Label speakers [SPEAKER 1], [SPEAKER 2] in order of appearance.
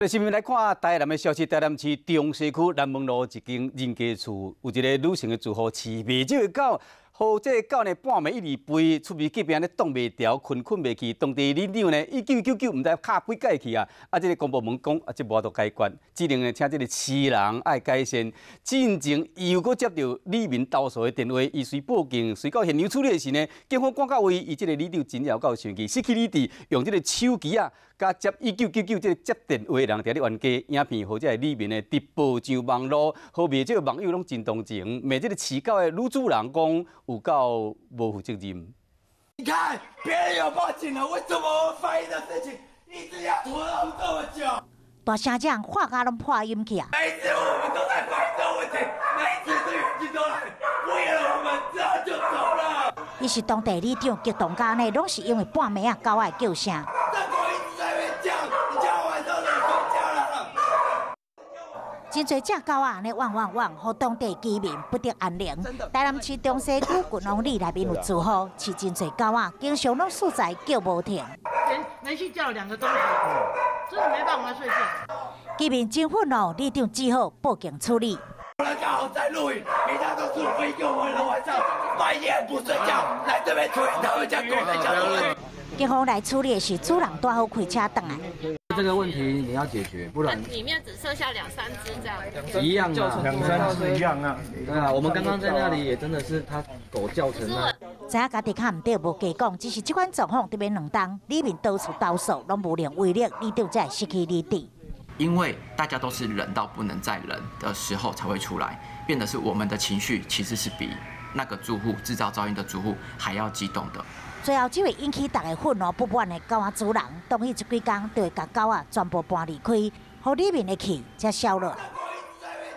[SPEAKER 1] 新闻来看台南的消息，台南市中西区南门路一间人家厝，有一个女性的住户饲袂少的狗，好这狗呢半暝一直吠，厝边隔壁咧挡袂牢，困袂去。当地里长呢199唔知敲几届去啊！这个公部门讲这无法度解决，只能呢请这个市人爱改善。进前又搁接到里民投诉的电话，伊随报警，随到现场处理时呢，警方赶到位，伊这个里长真了够生气，失去理智，用这个手机啊。 甲接1999这个接电话的人伫咧冤家影片，或者系里面的直播上网络，好袂这个网友拢真同情，骂这个饲狗的女主人讲有够无负责任。
[SPEAKER 2] 你看，别人有报警了，为什么我反映的事情一直要拖到这么久？
[SPEAKER 3] 大声讲话甲拢破音去啊！
[SPEAKER 2] 每一次我们都在反映这个问题，每一次这个警都来，敷衍了我们，之后就走了。
[SPEAKER 3] 伊是当地里长激动家呢，拢是因为半暝啊狗仔叫声。 真侪只狗仔安尼汪汪汪，互当地居民不得安宁。台南市中西区郡王里内面有住户饲真侪狗仔，经常拢素材叫无停。
[SPEAKER 4] 连续叫了2个钟头，真的没办法睡觉。
[SPEAKER 3] 居民真愤怒，里长只好报警处理。
[SPEAKER 2] 我们刚好在录影，平常都是我一个人晚上半夜不睡觉来这边处理他们家狗的家务。
[SPEAKER 3] 警方来处理的是主人带好开车回来。
[SPEAKER 5] 这个问题你要解决，不然
[SPEAKER 6] 里面只剩下2、3只这样。
[SPEAKER 5] 一样啊
[SPEAKER 7] ，2、3只一样啊。
[SPEAKER 5] 对啊，我们刚刚在那里也真的是他狗叫成那。
[SPEAKER 3] 知影家己较唔对，无假讲，只是这款状况特别两当，里面到处投诉，拢无能为力，里长才会失去理智。
[SPEAKER 8] 因为大家都是忍到不能再忍的时候才会出来，变得是我们的情绪其实是比那个住户制造噪音的住户还要激动的。
[SPEAKER 3] 最后，这位引起大家愤怒不满的狗仔主人，当伊这几天就会把狗仔全部搬离开，互里面的气才消落。